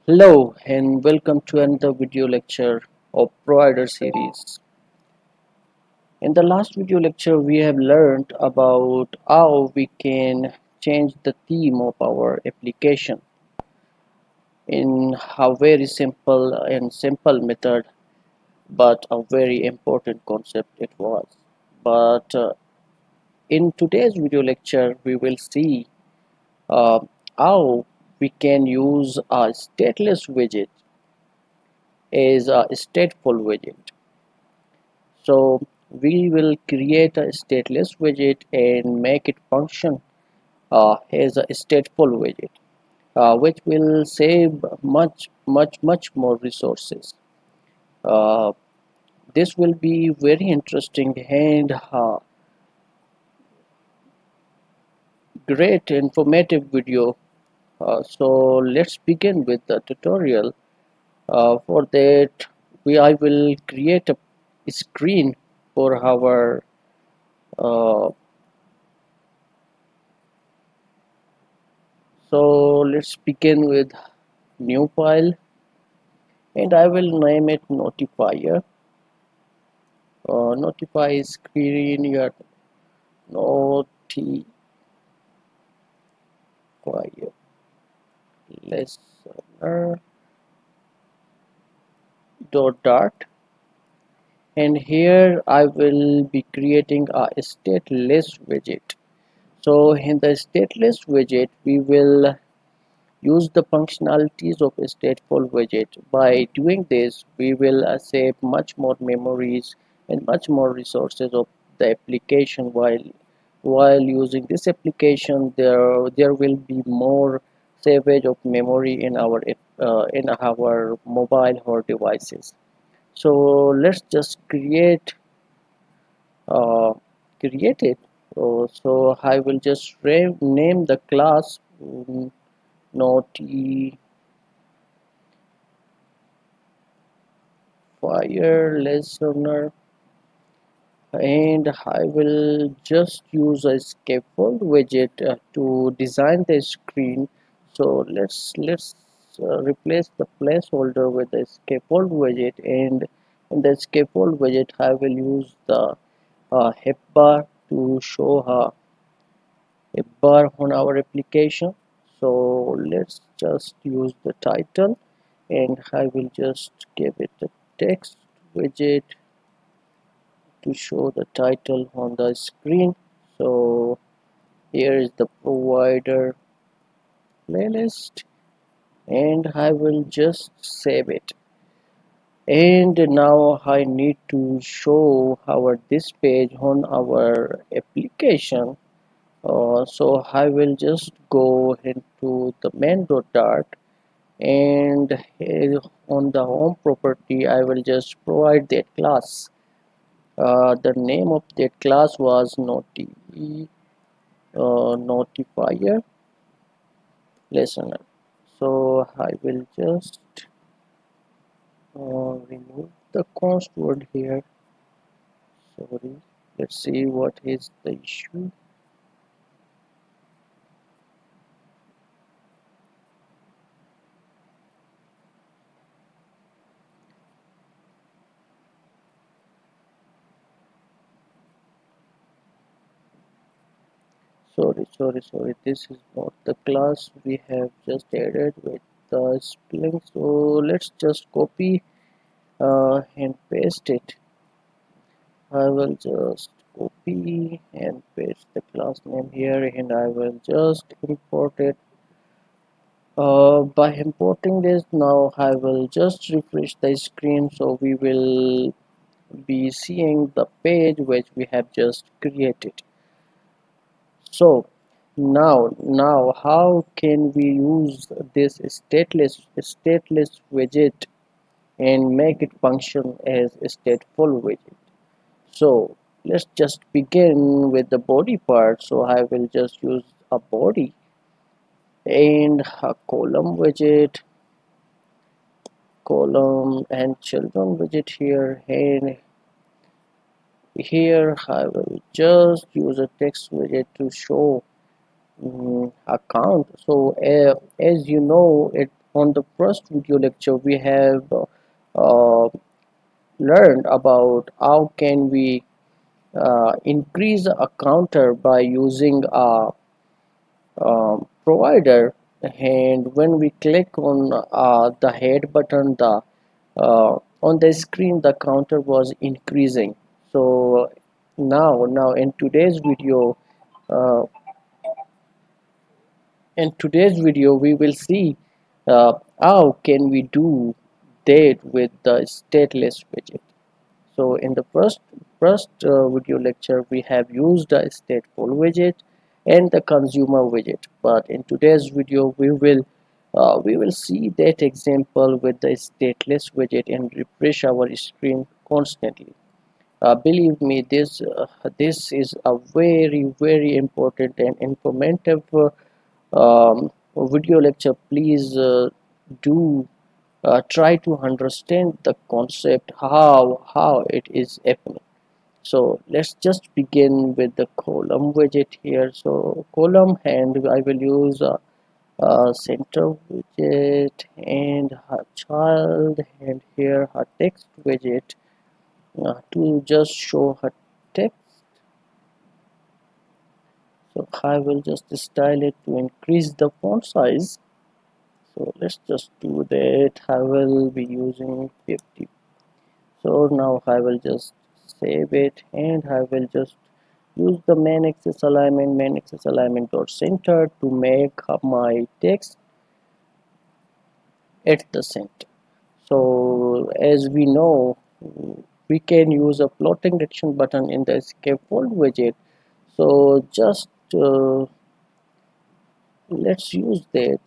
Hello and welcome to another video lecture of provider series. In the last video lecture we have learned about how we can change the theme of our application in a very simple method, but a very important concept it was. But in today's video lecture we will see uh, how we can use a stateless widget as a stateful widget. So we will create a stateless widget and make it function as a stateful widget, which will save much more resources. Uh, this will be very interesting and great informative video. So let's begin with the tutorial. For that, I will create a screen for our uh, so let's begin with new file and I will name it notifier. Notify screen your notifier listener dot and here I will be creating a stateless widget. So in the stateless widget we will use the functionalities of a stateful widget. By doing this, we will save much more memories and much more resources of the application. While using this application, there will be more savage of memory in our mobile or devices. So let's just uh, create it. So I will just name the class notifier listener, and I will just use a scaffold widget to design the screen. So let's replace the placeholder with the scaffold widget, and in the scaffold widget I will use the hep bar to show a bar on our application. So let's just use the title, and I will just give it a text widget to show the title on the screen. So here is the provider playlist, and I will just save it. And now I need to show our this page on our application. So I will just go into the main.dart, and here on the home property I will just provide that class. The name of that class was notifier listener. So I will just remove the const word here. Sorry. Let's see what is the issue. Sorry. This is not the class we have just added with the spelling. So let's just copy and paste it. I will just copy and paste the class name here, and I will just import it. By importing this, now I will just refresh the screen, so we will be seeing the page which we have just created. So now how can we use this stateless widget and make it function as a stateful widget? So let's just begin with the body part. So I will just use a body and a column and children widget here, and here I will just use a text widget to show account. So as you know, on the first video lecture we have uh, learned about how can we increase a counter by using a provider, and when we click on the head button, the on the screen the counter was increasing. So now uh, in today's video we will see how can we do that with the stateless widget. So in the first video lecture we have used the stateful widget and the consumer widget, but in today's video we will see that example with the stateless widget and refresh our screen constantly. Believe me, this is a very important and informative video lecture. Please do try to understand the concept how it is happening. So let's just begin with the column widget here. So column, and I will use a center widget and her child, and here her text widget to just show her text. So I will just style it to increase the font size. So let's just do that. I will be using 50. So now I will just save it, and I will just use the main axis alignment dot center to make my text at the center. So as we know, we can use a floating action button in the scaffold widget. So just let's use that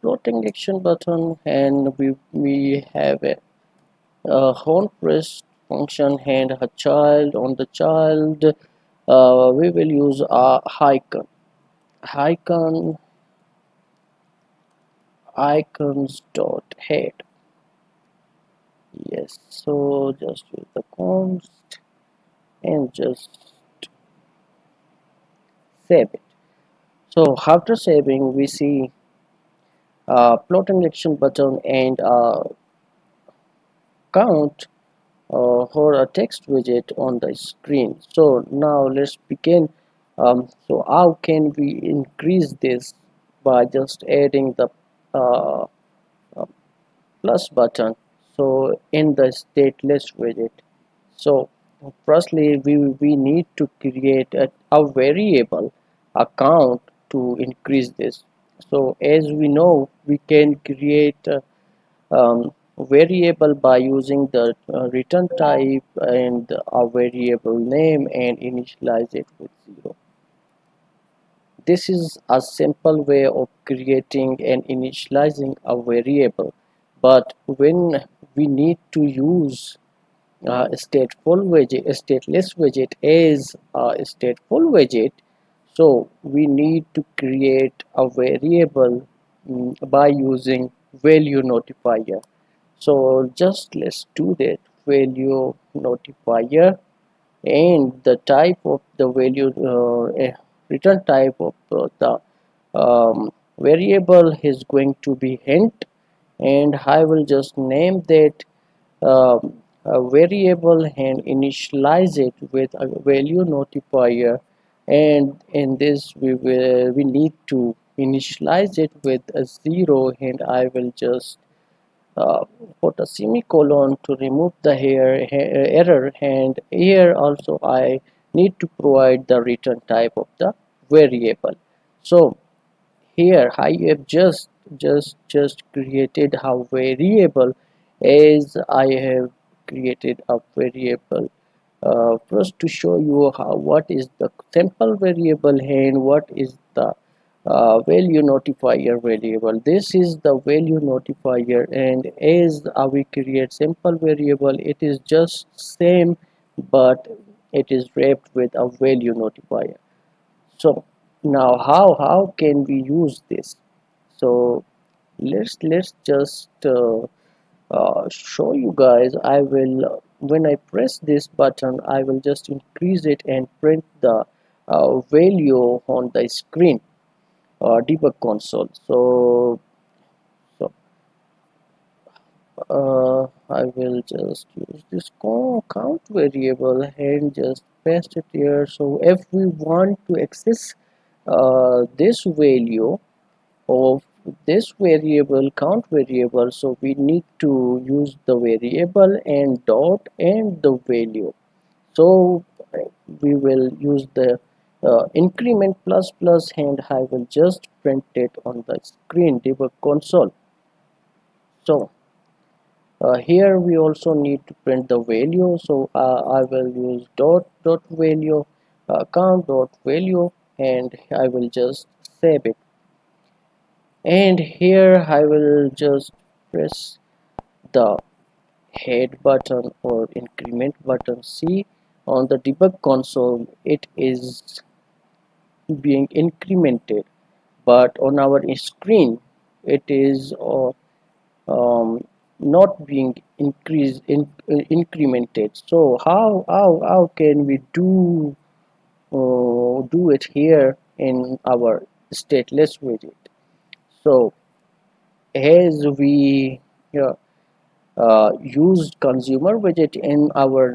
floating action button, and we have a horn press function, and a child. On the child we will use a icon icons dot head. Yes, so just use the const and just save it. So after saving we see floating action button and count or a text widget on the screen. So now let's begin. So how can we increase this? By just adding the uh, plus button, so in the stateless widget. So firstly we need to create a variable account to increase this. So as we know, we can create variable by using the return type and a variable name and initialize it with 0. This is a simple way of creating and initializing a variable, but when we need to use a stateless widget as a stateful widget, so we need to create a variable by using value notifier. So just let's do that. Value notifier, and the type of the value return type of the variable is going to be int, and I will just name that a variable and initialize it with a value notifier, and in this we need to initialize it with a 0, and I will just uh, put a semicolon to remove the error, and here also I need to provide the return type of the variable. So here I have just created a variable, as I have created a variable first to show you how what is the simple variable and what is the value notifier variable. This is the value notifier, and as we create simple variable, it is just same, but it is wrapped with a value notifier. So now how can we use this? So let's just show you guys. I will when I press this button, I will just increase it and print the value on the screen. debug console. So I will just use this count variable and just paste it here. So if we want to access this value of this variable, count variable, so we need to use the variable and dot and the value. So we will use the increment plus plus, and I will just print it on the screen debug console. So here we also need to print the value, so I will use dot value, count dot value, and I will just save it. And here I will just press the head button or increment button. See, on the debug console it is being incremented, but on our screen it is not being incremented. So how can we do it here in our stateless widget? So as we uh, used consumer widget in our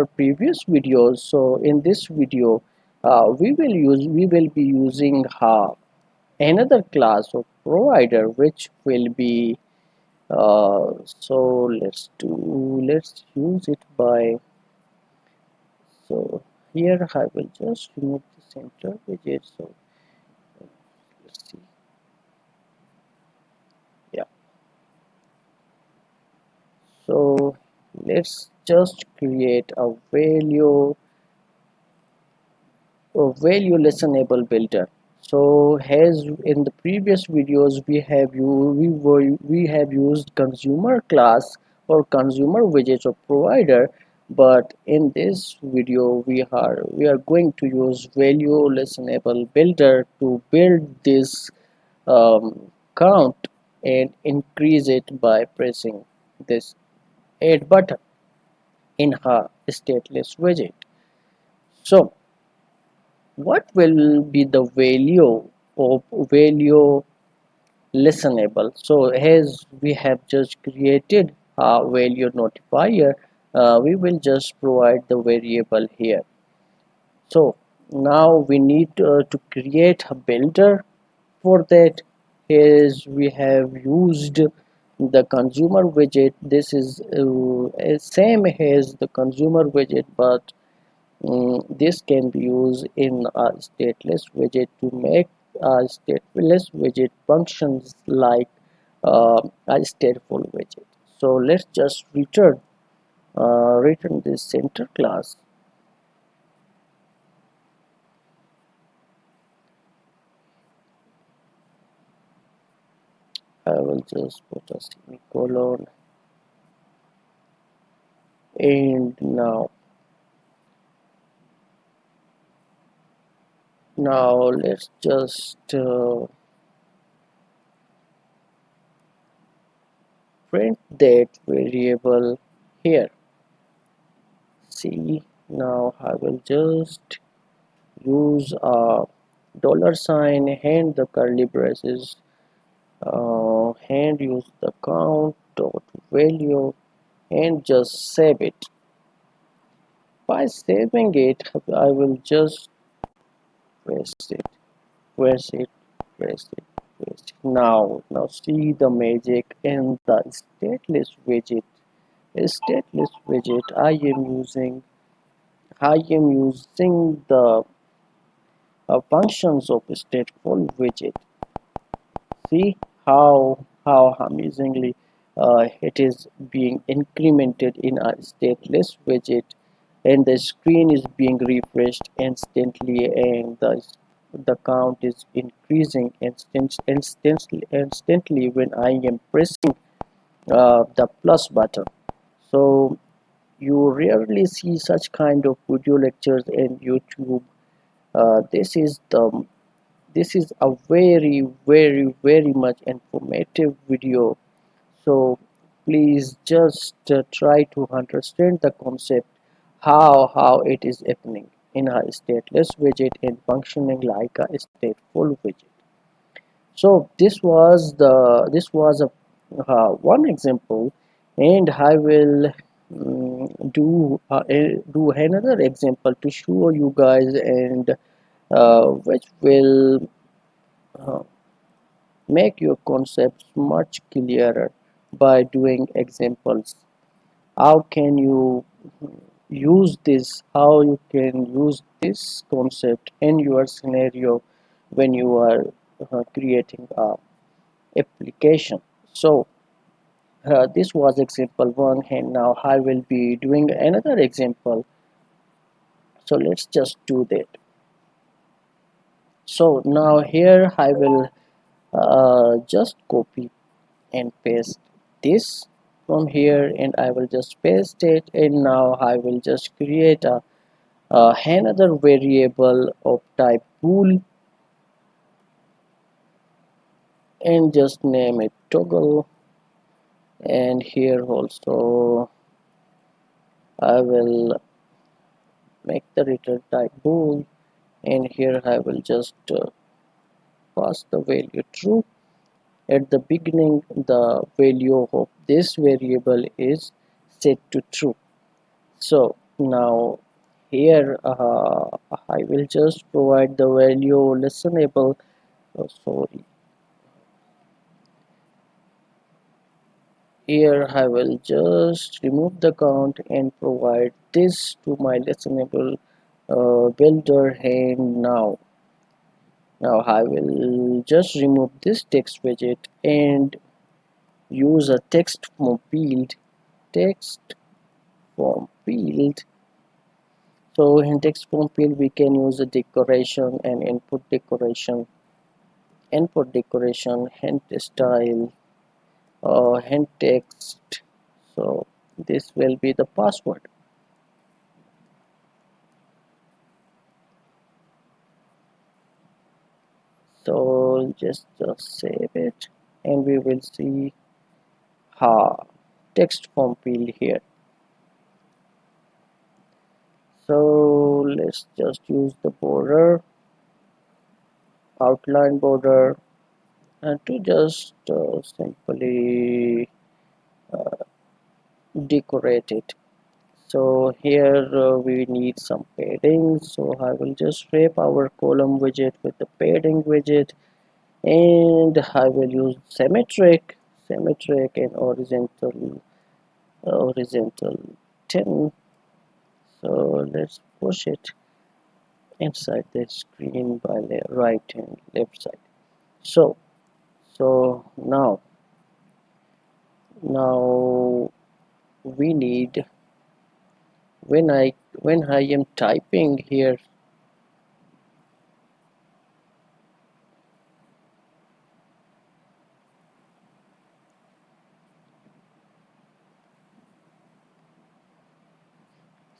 previous videos, so in this video we will be using another class of provider, which will be so let's use it by, so here I will just remove the center widget. So let's see. Yeah, so let's just create a value listenable builder. So as in the previous videos we have used consumer class or consumer widgets of provider, but in this video we are going to use value listenable builder to build this count and increase it by pressing this add button in our stateless widget. So what will be the value listenable? So as we have just created a value notifier, we will just provide the variable here. So now we need to create a builder. For that, as we have used the consumer widget, this is same as the consumer widget, but this can be used in a stateless widget to make a stateless widget functions like a stateful widget. So let's just return this center class. I will just put a semicolon, and now let's just print that variable here. See, now I will just use a dollar sign and the curly braces, and use the count dot value and just save it. By saving it, I will just press it, press it, press it, press it. Now see the magic in the stateless widget. A stateless widget, I am using the functions of a stateful widget. See how amazingly it is being incremented in a stateless widget, and the screen is being refreshed instantly, and the count is increasing instantly when I am pressing the plus button. So you rarely see such kind of video lectures in YouTube. This is a very much informative video. So please just try to understand the concept, how it is happening. in a stateless widget and functioning like a stateful widget. So this was a one example, and I will do another example to show you guys, and which will uh, make your concepts much clearer by doing examples. How can you use this? How you can use this concept in your scenario when you are creating a application. So this was example one, and now I will be doing another example. So let's just do that. So now here I will just copy and paste this from here, and I will just paste it, and now I will just create another variable of type bool and just name it toggle, and here also I will make the return type bool, and here I will just pass the value true. At the beginning, the value of this variable is set to true. So now here I will just provide the value listenable. Sorry, here I will just remove the count and provide this to my listenable builder, and now I will just remove this text widget and use a text form field. So in text form field we can use a decoration and input decoration, hint style, hint text. So this will be the password. So just save it, and we will see text form field here. So let's just use the border, outline border, and to just simply decorate it. So here we need some padding, so I will just wrap our column widget with the padding widget, and I will use symmetric and horizontal 10. So let's push it inside the screen by the right and left side. So now we need, when I am typing here.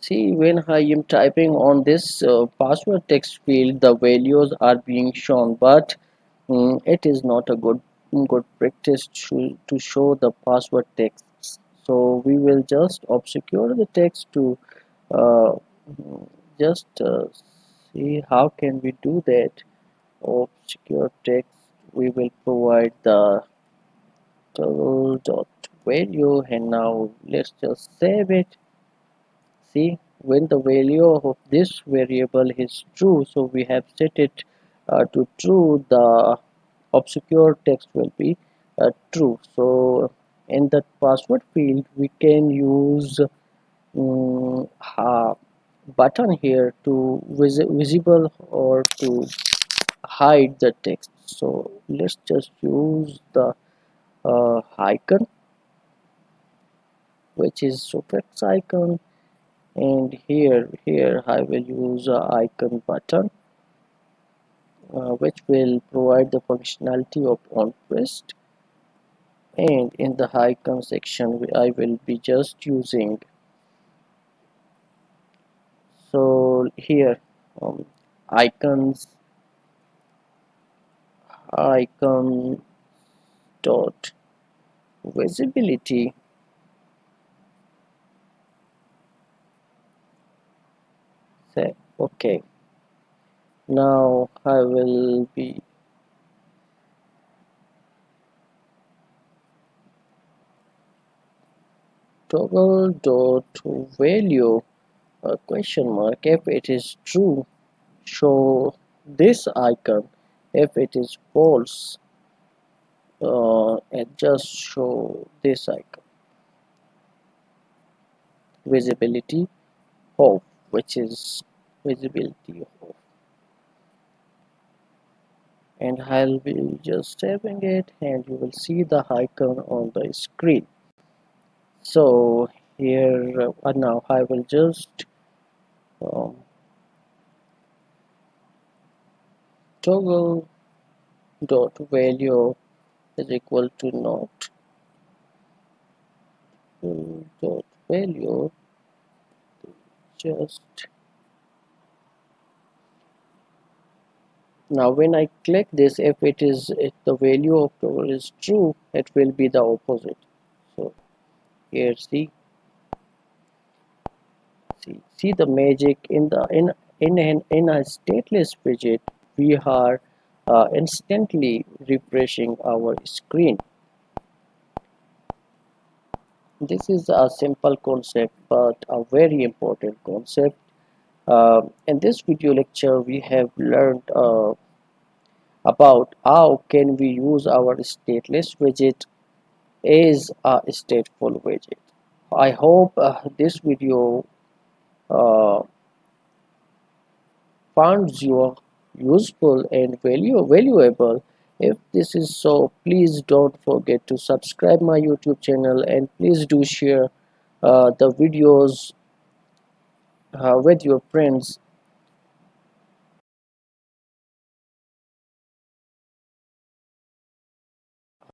See, when I am typing on this password text field, the values are being shown, but it is not a good practice to show the password texts. So we will just obscure the text to uh, just see how can we do that. Obscure text. We will provide the total dot value, and now let's just save it. See, when the value of this variable is true, so we have set it to true, the obscure text will be true. So in that password field we can use a button here to visible or to hide the text. So let's just use the icon, which is suffix icon, and here I will use a icon button, which will provide the functionality of on pressed, and in the icon section I will be just using, so here um, icons icon dot visibility, Okay, now I will be toggle dot value question mark. If it is true, show this icon. If it is false, and just show this icon. Visibility off, which is visibility off, and I'll be just tapping it and you will see the icon on the screen. So here now I will just um, toggle dot value is equal to not dot value, just now when I click this, if the value of toggle is true, it will be the opposite. So here see the magic in the in a stateless widget. We are instantly refreshing our screen. This is a simple concept but a very important concept. In this video lecture we have learned about how can we use our stateless widget as a stateful widget. I hope this video uh, found you useful and valuable. If this is so, please don't forget to subscribe my YouTube channel and please do share the videos with your friends